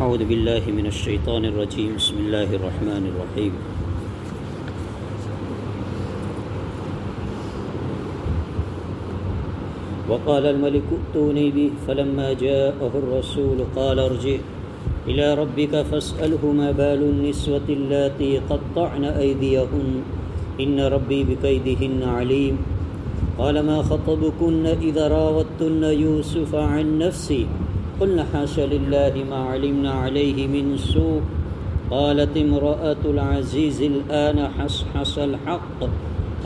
اعوذ باللہ من الشیطان الرجیم بسم اللہ الرحمن الرحیم وقال الملك ائتوني به فلما جاءه الرسول قال ارجع إلى ربك فاسأله ما بال النسوة اللاتي قطعن أيديهن إن ربي بكيدهن عليم قال ما خطبكن إذا راوتن يوسف عن نفسه قلنا حاش لله ما علمنا عليه من سوء قالت امرأة العزيز الآن حصحص الحق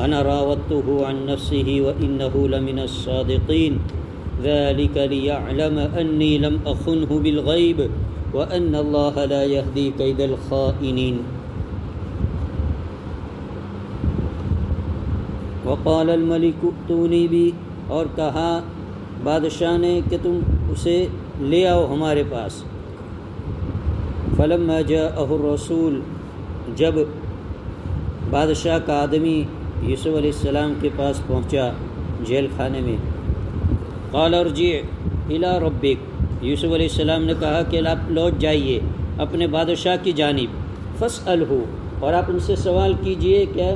أنا راودته عن نفسه وإنه لمن الصادقين ذلك ليعلم أني لم أخنه بالغيب وأن الله لا يهدي كيد الخائنين وقال الملك ائتوني به اور کہا بادشاہ نے کہ تم اسے لے آؤ ہمارے پاس. فلما جاءه الرسول جب بادشاہ کا آدمی یوسف علیہ السلام کے پاس پہنچا جیل خانے میں. قال ارجع الى ربک یوسف علیہ السلام نے کہا کہ آپ لوٹ جائیے اپنے بادشاہ کی جانب. فاسألہ اور آپ ان سے سوال کیجئے کہ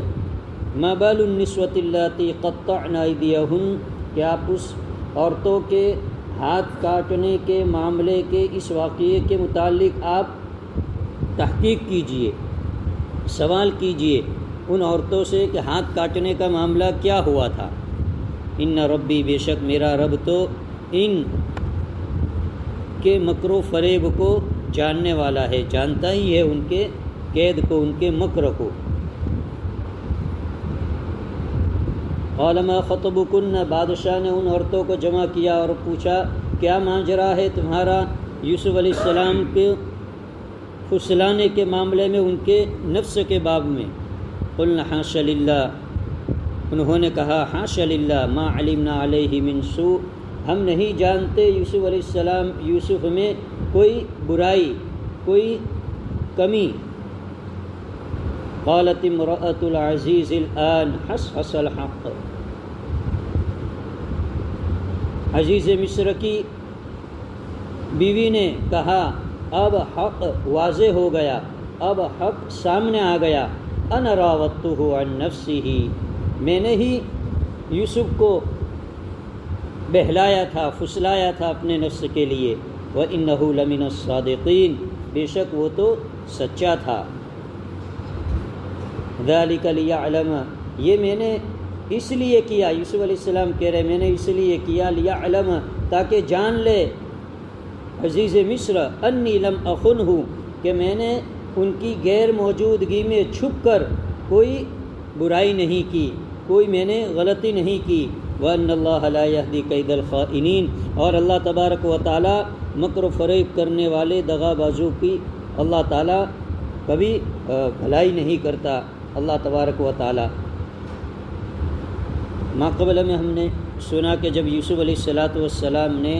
ما بال النسوة اللاتي قطعن أيديهن کہ آپ اس عورتوں کے ہاتھ کاٹنے کے معاملے کے اس واقعے کے متعلق آپ تحقیق کیجئے، سوال کیجئے ان عورتوں سے کہ ہاتھ کاٹنے کا معاملہ کیا ہوا تھا. ان ربی بے شک میرا رب تو ان کے مکر و فریب کو جاننے والا ہے، جانتا ہی ہے ان کے قید کو، ان کے مکر کو. قال ما خطبکن بادشاہ نے ان عورتوں کو جمع کیا اور پوچھا کیا ماجرا ہے تمہارا یوسف علیہ السلام کے پھسلانے کے معاملے میں، ان کے نفس کے باب میں. قلنا حاش للہ انہوں نے کہا حاش للہ ما علمنا علیہ من سوء ہم نہیں جانتے یوسف علیہ السلام یوسف میں کوئی برائی، کوئی کمی. قالت امرأة العزیز الآن حصحص الحق عزیز مصر کی بیوی نے کہا اب حق واضح ہو گیا، اب حق سامنے آ گیا. انا راودته عن نفسه میں نے ہی یوسف کو بہلایا تھا، پھسلایا تھا اپنے نفس کے لیے. وإنه لمن الصادقین بے شک وہ تو سچا تھا. ذالک لیعلم یہ میں نے اس لیے کیا، یوسف علیہ السلام کہہ رہے میں نے اس لیے کیا لیعلم تاکہ جان لے عزیز مصر انی لم اخنہ کہ میں نے ان کی غیر موجودگی میں چھپ کر کوئی برائی نہیں کی، کوئی میں نے غلطی نہیں کی. وان اللہ لا یہدی کید الخائنین اور اللہ تبارک و تعالی مکر و فریب کرنے والے دغا بازوں کی اللہ تعالی کبھی بھلائی نہیں کرتا. اللہ تبارک و تعالی ماقبل میں ہم نے سنا کہ جب یوسف علیہ السلام نے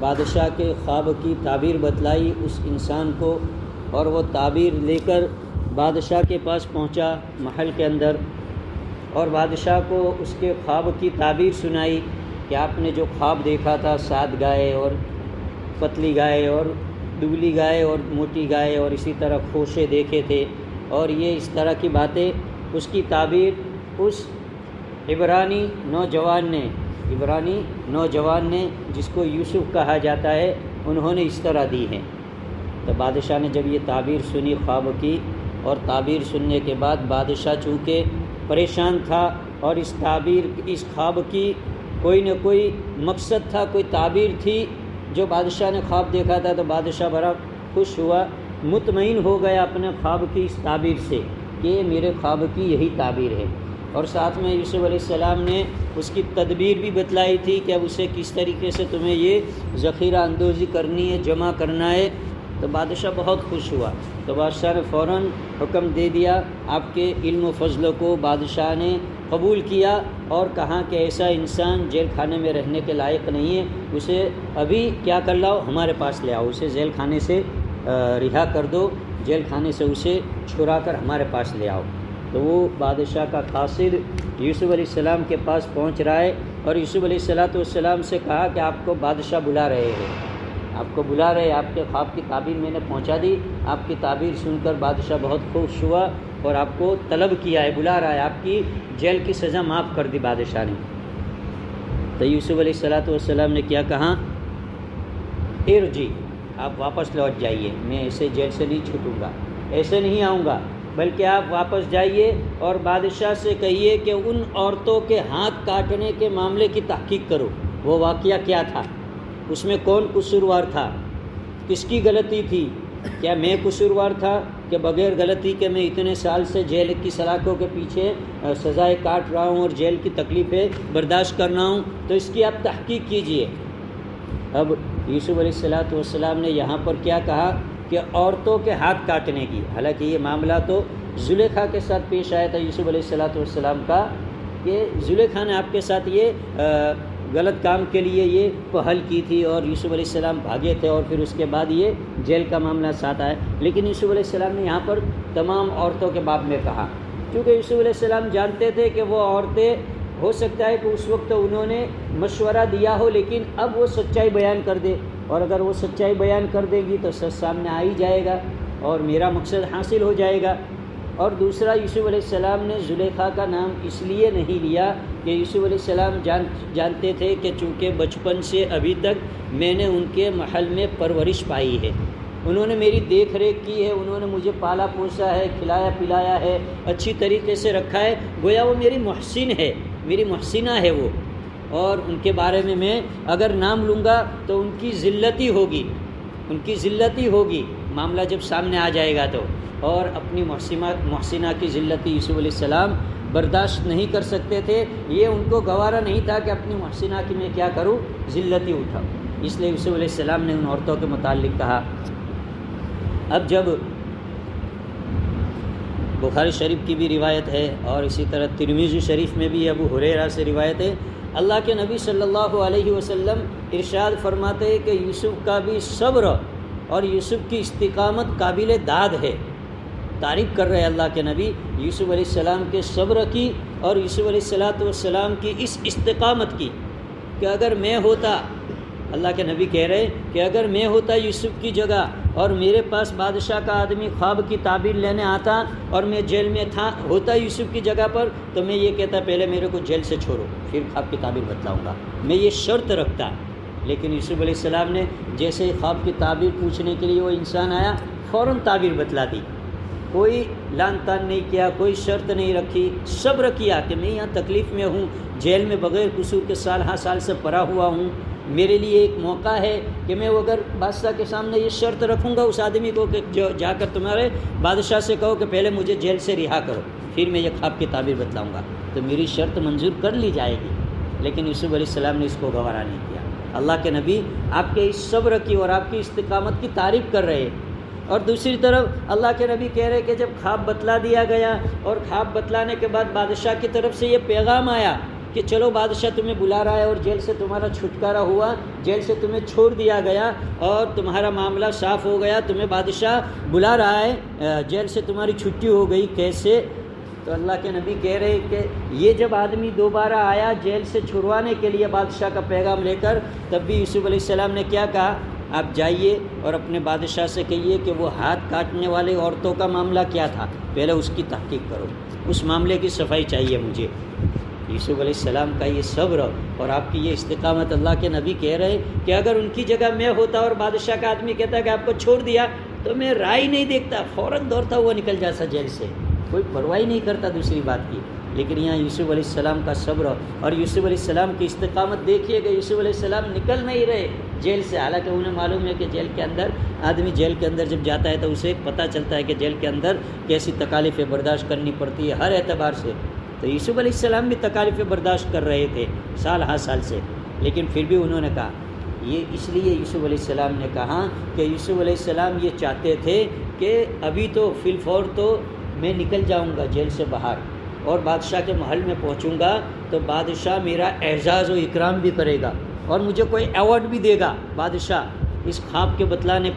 بادشاہ کے خواب کی تعبیر بتلائی اس انسان کو، اور وہ تعبیر لے کر بادشاہ کے پاس پہنچا محل کے اندر، اور بادشاہ کو اس کے خواب کی تعبیر سنائی کہ آپ نے جو خواب دیکھا تھا 7 گائے اور پتلی گائے اور دبلی گائے اور موٹی گائے اور اسی طرح کھوشے دیکھے تھے، اور یہ اس طرح کی باتیں اس کی تعبیر اس عبرانی نوجوان نے جس کو یوسف کہا جاتا ہے انہوں نے اس طرح دی ہیں. تو بادشاہ نے جب یہ تعبیر سنی خواب کی، اور تعبیر سننے کے بعد بادشاہ چونکہ پریشان تھا اور اس خواب کی کوئی نہ کوئی مقصد تھا، کوئی تعبیر تھی جو بادشاہ نے خواب دیکھا تھا، تو بادشاہ بڑا خوش ہوا، مطمئن ہو گیا اپنے خواب کی اس تعبیر سے کہ میرے خواب کی یہی تعبیر ہے. اور ساتھ میں یوسف علیہ السلام نے اس کی تدبیر بھی بتلائی تھی کہ اب اسے کس طریقے سے تمہیں یہ ذخیرہ اندوزی کرنی ہے، جمع کرنا ہے. تو بادشاہ بہت خوش ہوا. تو بادشاہ نے فوراً حکم دے دیا، آپ کے علم و فضل کو بادشاہ نے قبول کیا اور کہا کہ ایسا انسان جیل خانے میں رہنے کے لائق نہیں ہے، اسے ابھی کیا کر لاؤ ہمارے پاس لے آؤ، اسے جیل خانے سے رہا کر دو، جیل خانے سے اسے چھڑا کر ہمارے پاس لے آؤ. تو وہ بادشاہ کا قاصد یوسف علیہ السلام کے پاس پہنچ رہا ہے، اور یوسف علیہ السلام سے کہا کہ آپ کو بادشاہ بلا رہے ہیں، آپ کو بلا رہے، آپ کے خواب کی تعبیر میں نے پہنچا دی، آپ کی تعبیر سن کر بادشاہ بہت خوش ہوا اور آپ کو طلب کیا ہے، بلا رہا ہے، آپ کی جیل کی سزا معاف کر دی بادشاہ نے۔ تو یوسف علیہ السلام نے کیا کہا؟ ارجی، آپ واپس لوٹ جائیے، میں ایسے جیل سے نہیں چھوٹوں گا، ایسے نہیں آؤں گا، بلکہ آپ واپس جائیے اور بادشاہ سے کہیے کہ ان عورتوں کے ہاتھ کاٹنے کے معاملے کی تحقیق کرو، وہ واقعہ کیا تھا، اس میں کون قصوروار تھا، کس کی غلطی تھی، کیا میں قصوروار تھا کہ بغیر غلطی کے میں اتنے سال سے جیل کی سلاخوں کے پیچھے سزائے کاٹ رہا ہوں اور جیل کی تکلیفیں برداشت کر رہا ہوں، تو اس کی آپ تحقیق کیجئے۔ اب یوسف علیہ السلام نے یہاں پر کیا کہا کہ عورتوں کے ہاتھ کاٹنے کی، حالانکہ یہ معاملہ تو زلیخا کے ساتھ پیش آیا تھا یوسف علیہ السلام کا، کہ زلیخا نے آپ کے ساتھ یہ غلط کام کے لیے یہ پہل کی تھی اور یوسف علیہ السلام بھاگے تھے، اور پھر اس کے بعد یہ جیل کا معاملہ ساتھ آیا، لیکن یوسف علیہ السلام نے یہاں پر تمام عورتوں کے باب میں کہا، کیونکہ یوسف علیہ السلام جانتے تھے کہ وہ عورتیں ہو سکتا ہے کہ اس وقت انہوں نے مشورہ دیا ہو، لیکن اب وہ سچائی بیان کر دے، اور اگر وہ سچائی بیان کر دے گی تو سچ سامنے آ ہی جائے گا اور میرا مقصد حاصل ہو جائے گا۔ اور دوسرا، یوسف علیہ السلام نے زلیخا کا نام اس لیے نہیں لیا کہ یوسف علیہ السلام جانتے تھے کہ چونکہ بچپن سے ابھی تک میں نے ان کے محل میں پرورش پائی ہے، انہوں نے میری دیکھ ریکھ کی ہے، انہوں نے مجھے پالا پوسا ہے، کھلایا پلایا ہے، اچھی طریقے سے رکھا ہے، گویا وہ میری محسن ہے، میری محسنہ ہے وہ، اور ان کے بارے میں اگر نام لوں گا تو ان کی ذلتی ہوگی، ان کی ذلتی ہوگی، معاملہ جب سامنے آ جائے گا تو، اور اپنی محسنہ کی ذلتی یوسف علیہ السلام برداشت نہیں کر سکتے تھے، یہ ان کو گوارا نہیں تھا کہ اپنی محسنہ کی میں کیا کروں، ذلتی اٹھاؤں، اس لیے یوسف علیہ السلام نے ان عورتوں کے متعلق کہا۔ اب جب بخاری شریف کی بھی روایت ہے اور اسی طرح ترمذی شریف میں بھی ابو ہریرہ سے روایت ہے، اللہ کے نبی صلی اللہ علیہ وسلم ارشاد فرماتے ہیں کہ یوسف کا بھی صبر اور یوسف کی استقامت قابل داد ہے۔ تعریف کر رہے اللہ کے نبی یوسف علیہ السلام کے صبر کی اور یوسف علیہ السلام کی اس استقامت کی، کہ اگر میں ہوتا، اللہ کے نبی کہہ رہے کہ اگر میں ہوتا یوسف کی جگہ اور میرے پاس بادشاہ کا آدمی خواب کی تعبیر لینے آتا اور میں جیل میں ہوتا یوسف کی جگہ پر، تو میں یہ کہتا پہلے میرے کو جیل سے چھوڑو پھر خواب کی تعبیر بتلاؤں گا، میں یہ شرط رکھتا۔ لیکن یوسف علیہ السلام نے جیسے ہی خواب کی تعبیر پوچھنے کے لیے وہ انسان آیا، فوراً تعبیر بتلا دی، کوئی لان تان نہیں کیا، کوئی شرط نہیں رکھی، صبر کیا کہ میں یہاں تکلیف میں ہوں، جیل میں بغیر قصور کے سال سے پڑا ہوا ہوں، میرے لیے ایک موقع ہے کہ میں اگر بادشاہ کے سامنے یہ شرط رکھوں گا اس آدمی کو کہ جا کر تمہارے بادشاہ سے کہو کہ پہلے مجھے جیل سے رہا کرو پھر میں یہ خواب کی تعبیر بتلاؤں گا، تو میری شرط منظور کر لی جائے گی۔ لیکن یوسف علیہ السلام نے اس کو گوارا نہیں کیا۔ اللہ کے نبی آپ کے اس صبر کی اور آپ کی استقامت کی تعریف کر رہے، اور دوسری طرف اللہ کے نبی کہہ رہے کہ جب خواب بتلا دیا گیا اور خواب بتلانے کے بعد بادشاہ کی طرف سے یہ پیغام آیا کہ چلو بادشاہ تمہیں بلا رہا ہے اور جیل سے تمہارا چھٹکارا ہوا، جیل سے تمہیں چھوڑ دیا گیا اور تمہارا معاملہ صاف ہو گیا، تمہیں بادشاہ بلا رہا ہے، جیل سے تمہاری چھٹی ہو گئی، کیسے؟ تو اللہ کے نبی کہہ رہے کہ یہ جب آدمی دوبارہ آیا جیل سے چھڑوانے کے لیے بادشاہ کا پیغام لے کر، تب بھی یوسف علیہ السلام نے کیا کہا؟ آپ جائیے اور اپنے بادشاہ سے کہیے کہ وہ ہاتھ کاٹنے والے عورتوں کا معاملہ کیا تھا، پہلے اس کی تحقیق کرو، اس معاملے کی صفائی چاہیے مجھے۔ یوسف علیہ السلام کا یہ صبر اور آپ کی یہ استقامت، اللہ کے نبی کہہ رہے کہ اگر ان کی جگہ میں ہوتا اور بادشاہ کا آدمی کہتا کہ آپ کو چھوڑ دیا، تو میں رائے نہیں دیکھتا، فوراً دوڑتا ہوا نکل جاتا جیل سے، کوئی پرواہ نہیں کرتا دوسری بات کی۔ لیکن یہاں یوسف علیہ السلام کا صبر اور یوسف علیہ السلام کی استقامت دیکھیے کہ یوسف علیہ السلام نکل نہیں رہے جیل سے، حالانکہ انہیں معلوم ہے کہ جیل کے اندر آدمی جیل کے اندر جب جاتا ہے تو اسے پتہ چلتا ہے کہ جیل کے اندر کیسی تکالیفیں برداشت کرنی پڑتی ہے ہر اعتبار سے۔ تو یوسف علیہ السلام بھی تکالیفیں برداشت کر رہے تھے سال ہر سال سے، لیکن پھر بھی انہوں نے کہا، یہ اس لیے یوسف علیہ السلام نے کہا کہ یوسف علیہ السلام یہ چاہتے تھے کہ ابھی تو فی الفور تو میں نکل جاؤں گا جیل سے باہر اور بادشاہ کے محل میں پہنچوں گا تو بادشاہ میرا اعزاز و اکرام بھی کرے گا اور مجھے کوئی ایوارڈ بھی دے گا بادشاہ اس خواب کے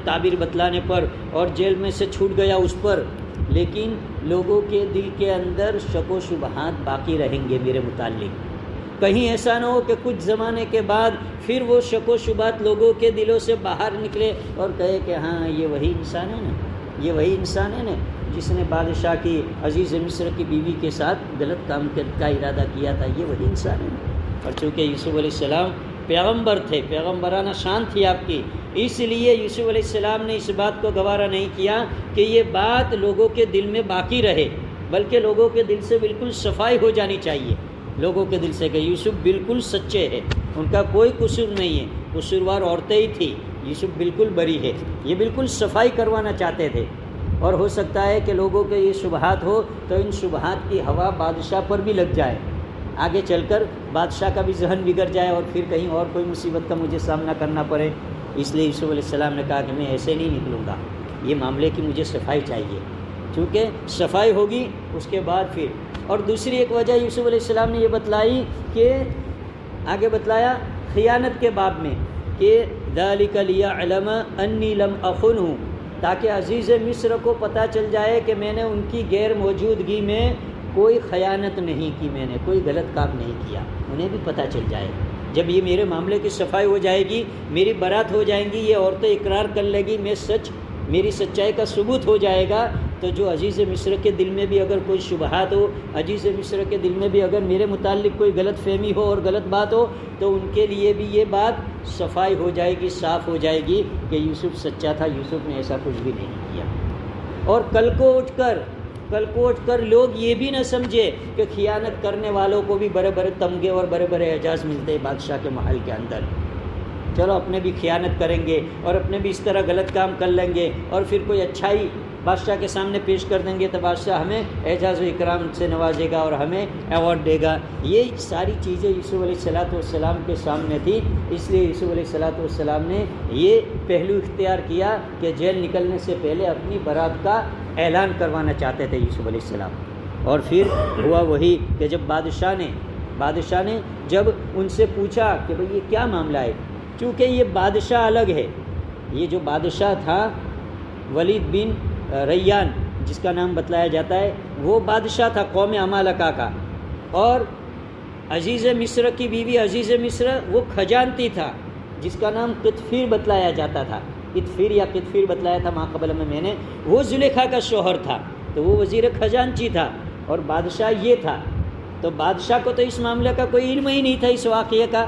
تعبیر بتلانے پر، اور جیل میں سے چھوٹ گیا اس پر، لیکن لوگوں کے دل کے اندر شک و شبہات باقی رہیں گے میرے متعلق، کہیں ایسا نہ ہو کہ کچھ زمانے کے بعد پھر وہ شک و شبہات لوگوں کے دلوں سے باہر نکلے اور کہے کہ ہاں یہ وہی انسان ہے نا، یہ وہی انسان ہے نا جس نے بادشاہ کی عزیز مصر کی بیوی کے ساتھ غلط کام کا ارادہ کیا تھا، یہ وہی انسان ہے نا۔ اور چونکہ یوسف علیہ السلام پیغمبر تھے، پیغمبرانہ شان تھی آپ کی، اس لیے یوسف علیہ السلام نے اس بات کو گوارا نہیں کیا کہ یہ بات لوگوں کے دل میں باقی رہے، بلکہ لوگوں کے دل سے بالکل صفائی ہو جانی چاہیے، لوگوں کے دل سے کہ یوسف بالکل سچے ہیں، ان کا کوئی قصور نہیں ہے، قصوروار عورتیں ہی تھی، یوسف بالکل بری ہے، یہ بالکل صفائی کروانا چاہتے تھے۔ اور ہو سکتا ہے کہ لوگوں کے یہ شبہات ہو تو ان شبہات کی ہوا بادشاہ پر بھی لگ جائے، آگے چل کر بادشاہ کا بھی ذہن بگڑ جائے اور پھر کہیں اور کوئی مصیبت کا مجھے سامنا کرنا پڑے۔ اس لیے یوسف علیہ السلام نے کہا کہ میں ایسے نہیں نکلوں گا، یہ معاملے کی مجھے صفائی چاہیے، چونکہ صفائی ہوگی اس کے بعد پھر۔ اور دوسری ایک وجہ یوسف علیہ السلام نے یہ بتلائی کہ آگے بتلایا خیانت کے باب میں کہ ذَلِكَ لِيَعْلَمَ أَنِّي لَمْ أَخُنْهُ، تاکہ عزیز مصر کو پتہ چل جائے کہ میں نے ان کی غیر موجودگی میں کوئی خیانت نہیں کی، میں نے کوئی غلط کام نہیں کیا، انہیں بھی پتہ چل جائے۔ جب یہ میرے معاملے کی صفائی ہو جائے گی، میری برات ہو جائیں گی، یہ عورتیں اقرار کر لے گی، میری سچائی کا ثبوت ہو جائے گا، تو جو عزیز مصر کے دل میں بھی اگر کوئی شبہات ہو، عزیز مصر کے دل میں بھی اگر میرے متعلق کوئی غلط فہمی ہو اور غلط بات ہو، تو ان کے لیے بھی یہ بات صفائی ہو جائے گی، صاف ہو جائے گی کہ یوسف سچا تھا، یوسف نے ایسا کچھ بھی نہیں کیا۔ اور کل کو اٹھ کر لوگ یہ بھی نہ سمجھے کہ خیانت کرنے والوں کو بھی بڑے بڑے تمغے اور بڑے بڑے اعزاز ملتے ہیں بادشاہ کے محل کے اندر، چلو اپنے بھی خیانت کریں گے اور اپنے بھی اس طرح غلط کام کر لیں گے اور پھر کوئی اچھائی بادشاہ کے سامنے پیش کر دیں گے تو بادشاہ ہمیں اعزاز و اکرام سے نوازے گا اور ہمیں ایوارڈ دے گا۔ یہ ساری چیزیں یوسف علیہ السلام کے سامنے تھی، اس لیے یوسف علیہ السلام نے یہ پہلو اختیار کیا کہ جیل نکلنے سے پہلے اپنی برات کا اعلان کروانا چاہتے تھے یوسف علیہ السلام۔ اور پھر ہوا وہی کہ جب بادشاہ نے جب ان سے پوچھا کہ بھئی یہ کیا معاملہ ہے، چونکہ یہ بادشاہ الگ ہے، یہ جو بادشاہ تھا ولید بن ریان جس کا نام بتلایا جاتا ہے، وہ بادشاہ تھا قوم عمالقہ کا، اور عزیز مصر کی بیوی عزیز مصر وہ خزانتی تھا جس کا نام قطفیر بتلایا جاتا تھا، قطفیر بتلایا تھا ماقبل میں نے، وہ زلیخا کا شوہر تھا، تو وہ وزیر خزانچی تھا اور بادشاہ یہ تھا۔ تو بادشاہ کو تو اس معاملے کا کوئی علم ہی نہیں تھا، اس واقعے کا۔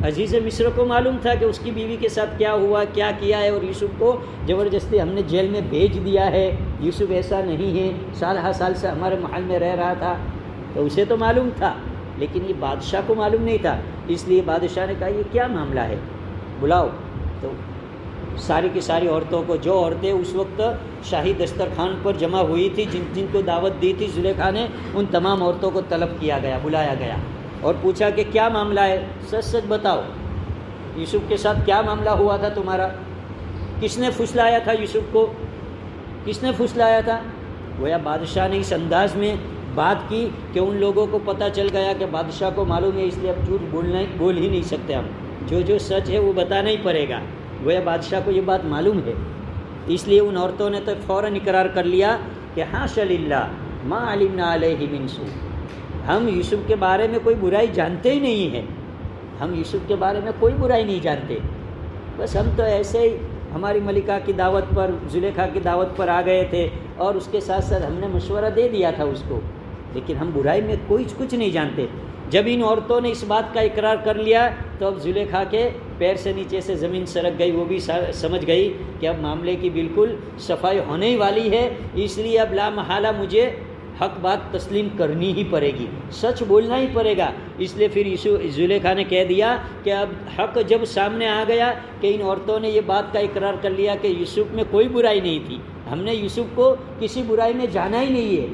عزیز مصر کو معلوم تھا کہ اس کی بیوی کے ساتھ کیا ہوا، کیا کیا ہے، اور یوسف کو زبردستی ہم نے جیل میں بھیج دیا ہے، یوسف ایسا نہیں ہے، سال سے ہمارے محل میں رہ رہا تھا، تو اسے تو معلوم تھا، لیکن یہ بادشاہ کو معلوم نہیں تھا۔ اس لیے بادشاہ نے کہا یہ کیا معاملہ ہے، بلاؤ۔ تو ساری کی ساری عورتوں کو، جو عورتیں اس وقت شاہی دسترخوان پر جمع ہوئی تھی، جن کو دعوت دی تھی زلیخا نے، ان تمام عورتوں کو طلب کیا گیا، بلایا گیا اور پوچھا کہ کیا معاملہ ہے، سچ بتاؤ، یوسف کے ساتھ کیا معاملہ ہوا تھا تمہارا، کس نے پھسلایا تھا یوسف کو، کس نے پھسلایا تھا؟ گویا بادشاہ نے اس انداز میں بات کی کہ ان لوگوں کو پتہ چل گیا کہ بادشاہ کو معلوم ہے، اس لیے اب جھوٹ بول ہی نہیں سکتے ہم، جو سچ ہے وہ بتانا ہی پڑے گا۔ گویا بادشاہ کو یہ بات معلوم ہے، اس لیے ان عورتوں نے تو فوراً اقرار کر لیا کہ حاشا للہ ما علمنا علیہ من سوء، ہم یوسف کے بارے میں کوئی برائی جانتے ہی نہیں ہیں، ہم یوسف کے بارے میں کوئی برائی نہیں جانتے، بس ہم تو ایسے ہی ہماری ملکہ کی دعوت پر، زلیخا کی دعوت پر آ گئے تھے اور اس کے ساتھ ساتھ ہم نے مشورہ دے دیا تھا اس کو، لیکن ہم برائی میں کچھ نہیں جانتے۔ جب ان عورتوں نے اس بات کا اقرار کر لیا تو اب زلیخا کے پیر سے نیچے سے زمین سرک گئی، وہ بھی سمجھ گئی کہ اب معاملے کی بالکل صفائی ہونے ہی والی ہے، اس لیے اب لا محالہ مجھے حق بات تسلیم کرنی ہی پڑے گی، سچ بولنا ہی پڑے گا۔ اس لیے پھر زلیخا نے کہہ دیا کہ اب حق جب سامنے آ گیا کہ ان عورتوں نے یہ بات کا اقرار کر لیا کہ یوسف میں کوئی برائی نہیں تھی، ہم نے یوسف کو کسی برائی میں جانا ہی نہیں ہے،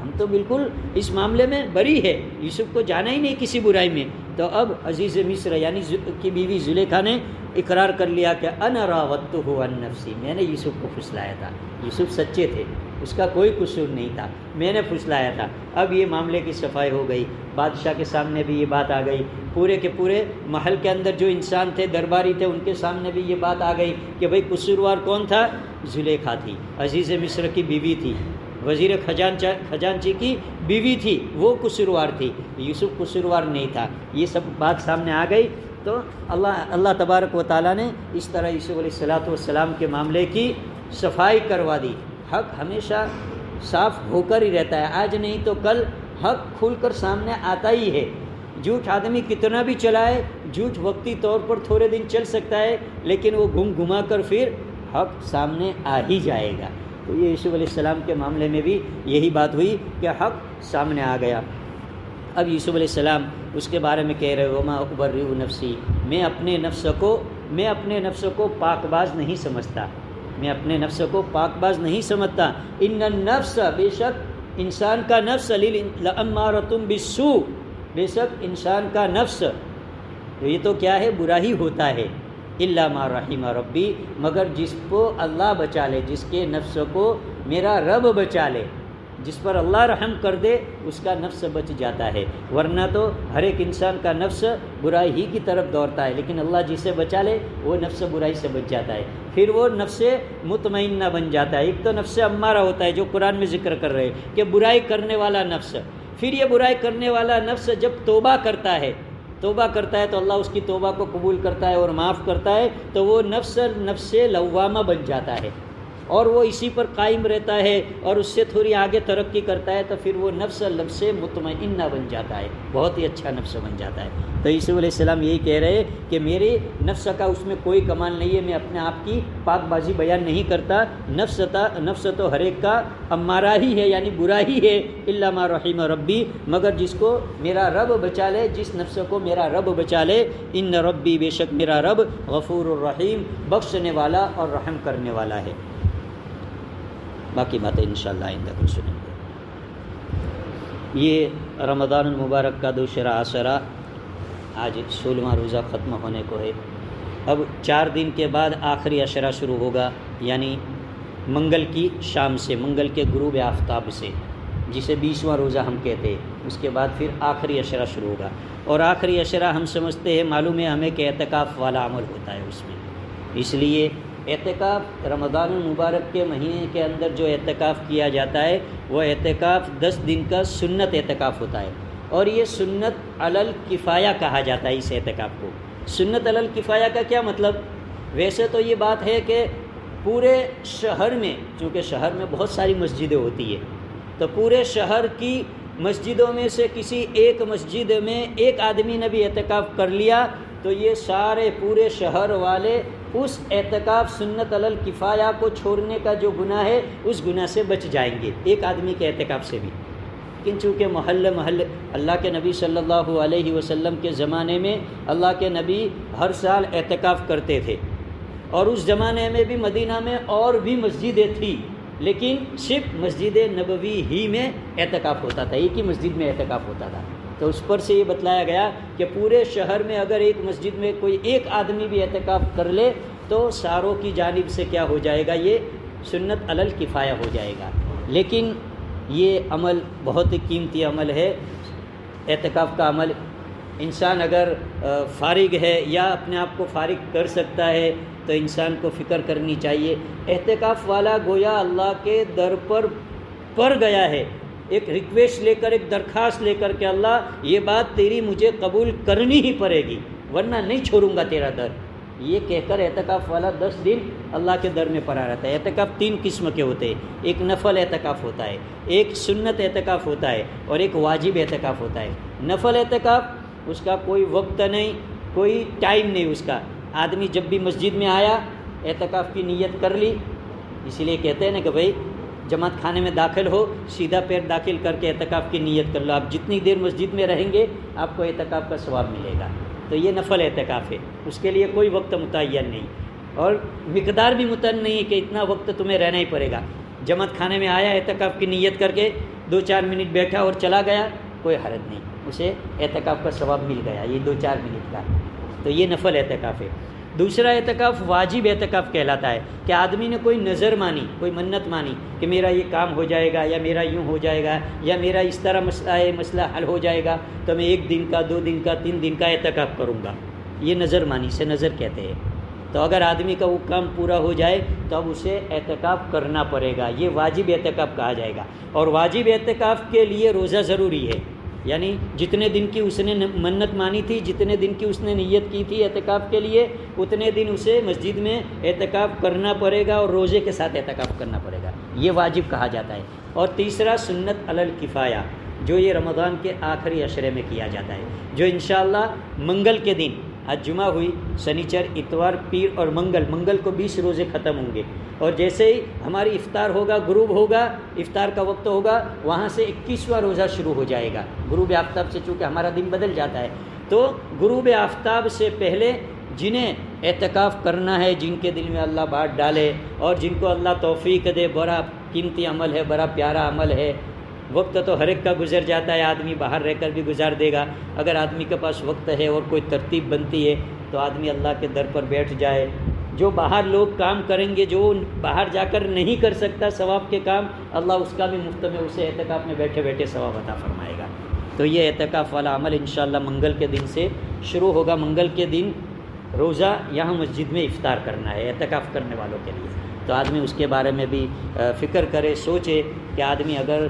ہم تو بالکل اس معاملے میں بری ہے، یوسف کو جانا ہی نہیں کسی برائی میں، تو اب عزیز مصر یعنی کی بیوی زلیخا نے اقرار کر لیا کہ انا راودتہ عن نفسی، میں نے یوسف کو پھسلایا تھا، یوسف سچے تھے، اس کا کوئی قصور نہیں تھا، میں نے پھسلایا تھا۔ اب یہ معاملے کی صفائی ہو گئی، بادشاہ کے سامنے بھی یہ بات آ گئی، پورے کے پورے محل کے اندر جو انسان تھے، درباری تھے، ان کے سامنے بھی یہ بات آ گئی کہ بھئی قصوروار کون تھا؟ زلیخا تھی، عزیز مصر کی بیوی تھی، وزیر خزانچی کی بیوی تھی، وہ قصوروار تھی، یوسف قصوروار نہیں تھا۔ یہ سب بات سامنے آ گئی تو اللہ تبارک و تعالیٰ نے اس طرح یوسف علیہ السلام کے معاملے کی صفائی کروا دی۔ حق ہمیشہ صاف ہو کر ہی رہتا ہے، آج نہیں تو کل حق کھل کر سامنے آتا ہی ہے۔ جھوٹ آدمی کتنا بھی چلائے، جھوٹ وقتی طور پر تھوڑے دن چل سکتا ہے، لیکن وہ گھما کر پھر حق سامنے آ ہی جائے گا۔ تو یہ یوسف علیہ السلام کے معاملے میں بھی یہی بات ہوئی کہ حق سامنے آ گیا۔ اب یوسف علیہ السلام اس کے بارے میں کہہ رہے وما ابرئ نفسی، میں اپنے نفس کو پاک باز نہیں سمجھتا، میں اپنے نفس کو پاک باز نہیں سمجھتا۔ ان النفس، بے شک انسان کا نفس، لامارۃ بالسوء، بے شک انسان کا نفس تو یہ تو کیا ہے، برا ہی ہوتا ہے۔ الا ما رحم ربی، مگر جس کو اللہ بچا لے، جس کے نفس کو میرا رب بچا لے، جس پر اللہ رحم کر دے اس کا نفس بچ جاتا ہے، ورنہ تو ہر ایک انسان کا نفس برائی ہی کی طرف دوڑتا ہے، لیکن اللہ جسے بچا لے وہ نفس برائی سے بچ جاتا ہے، پھر وہ نفس مطمئنہ بن جاتا ہے۔ ایک تو نفس امارہ ہوتا ہے جو قرآن میں ذکر کر رہے کہ برائی کرنے والا نفس، پھر یہ برائی کرنے والا نفس جب توبہ کرتا ہے تو اللہ اس کی توبہ کو قبول کرتا ہے اور معاف کرتا ہے، تو وہ نفس لوامہ بن جاتا ہے اور وہ اسی پر قائم رہتا ہے اور اس سے تھوڑی آگے ترقی کرتا ہے، تو پھر وہ نفس مطمئنہ بن جاتا ہے، بہت ہی اچھا نفس بن جاتا ہے۔ تو یوسف علیہ السلام یہی کہہ رہے کہ میرے نفس کا اس میں کوئی کمال نہیں ہے، میں اپنے آپ کی پاک بازی بیان نہیں کرتا، نفس تو ہر ایک کا امارہ ہی ہے، یعنی برا ہی ہے، الا ما رحم ربی، مگر جس کو میرا رب بچا لے، جس نفس کو میرا رب بچا لے، ان ربی، بے شک میرا رب غفور الرحیم، بخشنے والا اور رحم کرنے والا ہے۔ باقی باتیں انشاءاللہ آئندہ کچھ سنیں گے۔ یہ رمضان المبارک کا دوسرا عاشرہ آج 16واں روزہ ختم ہونے کو ہے۔ اب 4 دن کے بعد آخری عشرہ شروع ہوگا، یعنی منگل کی شام سے، منگل کے غروب آفتاب سے، جسے 20واں روزہ ہم کہتے ہیں۔ اس کے بعد پھر آخری عشرہ شروع ہوگا، اور آخری عشرہ ہم سمجھتے ہیں، معلوم ہے ہمیں کہ اعتکاف والا عمل ہوتا ہے اس میں، اس لیے اعتکاف رمضان المبارک کے مہینے کے اندر جو اعتکاف کیا جاتا ہے وہ اعتکاف 10 دن کا سنت اعتکاف ہوتا ہے، اور یہ سنت علی الکفایہ کہا جاتا ہے۔ اس اعتکاف کو سنت علی الکفایہ کا کیا مطلب؟ ویسے تو یہ بات ہے کہ پورے شہر میں، چونکہ شہر میں بہت ساری مسجدیں ہوتی ہیں، تو پورے شہر کی مسجدوں میں سے کسی ایک مسجد میں ایک آدمی نے بھی اعتکاف کر لیا تو یہ سارے پورے شہر والے اس اعتکاف سنت علی الکفایہ کو چھوڑنے کا جو گناہ ہے اس گناہ سے بچ جائیں گے، ایک آدمی کے اعتکاف سے بھی۔ لیکن چونکہ محلے اللہ کے نبی صلی اللہ علیہ وسلم کے زمانے میں اللہ کے نبی ہر سال اعتکاف کرتے تھے، اور اس زمانے میں بھی مدینہ میں اور بھی مسجدیں تھیں، لیکن صرف مسجد نبوی ہی میں اعتکاف ہوتا تھا، ایک ہی مسجد میں اعتکاف ہوتا تھا۔ تو اس پر سے یہ بتلایا گیا کہ پورے شہر میں اگر ایک مسجد میں کوئی ایک آدمی بھی اعتکاف کر لے تو ساروں کی جانب سے کیا ہو جائے گا، یہ سنت علی الکفایہ ہو جائے گا۔ لیکن یہ عمل بہت ہی قیمتی عمل ہے، اعتکاف کا عمل۔ انسان اگر فارغ ہے یا اپنے آپ کو فارغ کر سکتا ہے تو انسان کو فکر کرنی چاہیے۔ اعتکاف والا گویا اللہ کے در پر پڑ گیا ہے، ایک ریکویسٹ لے کر، ایک درخواست لے کر کہ اللہ یہ بات تیری مجھے قبول کرنی ہی پڑے گی ورنہ نہیں چھوڑوں گا تیرا در، یہ کہہ کر اعتکاف والا 10 دن اللہ کے در میں پڑا رہتا ہے۔ اعتکاف 3 قسم کے ہوتے ہیں، ایک نفل اعتکاف ہوتا ہے، ایک سنت اعتکاف ہوتا ہے، اور ایک واجب اعتکاف ہوتا ہے۔ نفل اعتکاف اس کا کوئی وقت نہیں، کوئی ٹائم نہیں، اس کا آدمی جب بھی مسجد میں آیا اعتکاف کی نیت کر لی، اسی لیے کہتے ہیں نا کہ بھائی جماعت خانے میں داخل ہو سیدھا پیر داخل کر کے اعتکاف کی نیت کر لو، آپ جتنی دیر مسجد میں رہیں گے آپ کو اعتکاف کا ثواب ملے گا۔ تو یہ نفل اعتکاف ہے، اس کے لیے کوئی وقت متعین نہیں اور مقدار بھی متعین نہیں کہ اتنا وقت تمہیں رہنا ہی پڑے گا۔ جماعت خانے میں آیا اعتکاف کی نیت کر کے 2-4 منٹ بیٹھا اور چلا گیا، کوئی حرج نہیں، اسے اعتکاف کا ثواب مل گیا، یہ 2-4 منٹ کا۔ تو یہ نفل اعتکاف ہے۔ دوسرا اعتکاف واجب اعتکاف کہلاتا ہے کہ آدمی نے کوئی نظر مانی، کوئی منت مانی کہ میرا یہ کام ہو جائے گا یا میرا یوں ہو جائے گا یا میرا اس طرح مسئلہ حل ہو جائے گا تو میں 1 دن کا 2 دن کا 3 دن کا اعتکاف کروں گا، یہ نظر مانی سے نظر کہتے ہیں۔ تو اگر آدمی کا وہ کام پورا ہو جائے تو اب اسے اعتکاف کرنا پڑے گا، یہ واجب اعتکاف کہا جائے گا۔ اور واجب اعتکاف کے لیے روزہ ضروری ہے، یعنی جتنے دن کی اس نے منت مانی تھی، جتنے دن کی اس نے نیت کی تھی اعتکاف کے لیے، اتنے دن اسے مسجد میں اعتکاف کرنا پڑے گا اور روزے کے ساتھ اعتکاف کرنا پڑے گا، یہ واجب کہا جاتا ہے۔ اور تیسرا سنت علی الکفایہ، جو یہ رمضان کے آخری عشرے میں کیا جاتا ہے، جو انشاءاللہ منگل کے دن، آج جمعہ ہوئی، سنیچر، اتوار، پیر اور منگل کو 20 روزے ختم ہوں گے، اور جیسے ہی ہماری افطار ہوگا، غروب ہوگا، افطار کا وقت ہوگا، وہاں سے 21واں روزہ شروع ہو جائے گا غروب آفتاب سے، چونکہ ہمارا دن بدل جاتا ہے۔ تو غروب آفتاب سے پہلے جنہیں اعتکاف کرنا ہے، جن کے دل میں اللہ بات ڈالے اور جن کو اللہ توفیق دے، بڑا قیمتی عمل ہے، بڑا پیارا عمل ہے۔ وقت تو ہر ایک کا گزر جاتا ہے، آدمی باہر رہ کر بھی گزار دے گا، اگر آدمی کے پاس وقت ہے اور کوئی ترتیب بنتی ہے تو آدمی اللہ کے در پر بیٹھ جائے۔ جو باہر لوگ کام کریں گے، جو باہر جا کر نہیں کر سکتا ثواب کے کام، اللہ اس کا بھی مفت میں اسے اعتکاف میں بیٹھے بیٹھے ثواب عطا فرمائے گا۔ تو یہ اعتکاف والا عمل انشاءاللہ منگل کے دن سے شروع ہوگا۔ منگل کے دن روزہ یہاں مسجد میں افطار کرنا ہے اعتکاف کرنے والوں کے لیے، تو آدمی اس کے بارے میں بھی فکر کرے، سوچے کہ آدمی اگر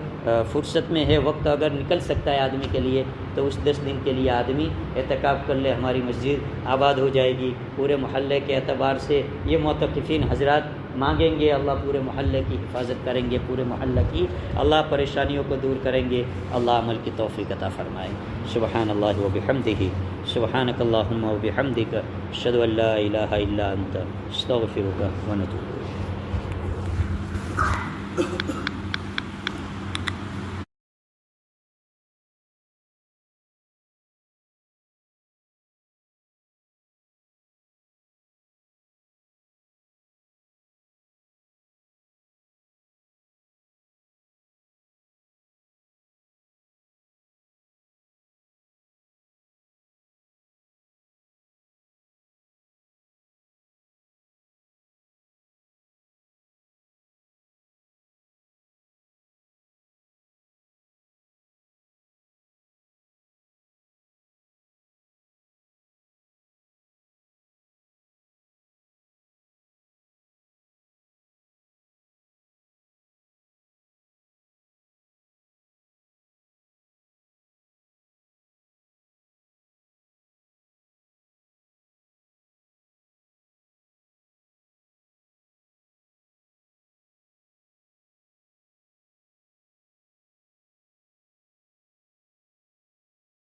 فرصت میں ہے، وقت اگر نکل سکتا ہے آدمی کے لیے، تو اس 10 دن کے لیے آدمی اعتکاف کر لے۔ ہماری مسجد آباد ہو جائے گی، پورے محلے کے اعتبار سے یہ معتکفین حضرات مانگیں گے، اللہ پورے محلے کی حفاظت کریں گے، پورے محلہ کی اللہ پریشانیوں کو دور کریں گے، اللہ عمل کی توفیق عطا فرمائے۔ سبحان اللہ و بحمدہ، سبحانک اللہم و بحمدک، اشہد ان لا الہ الا انت، استغفرک و نتوب الیک۔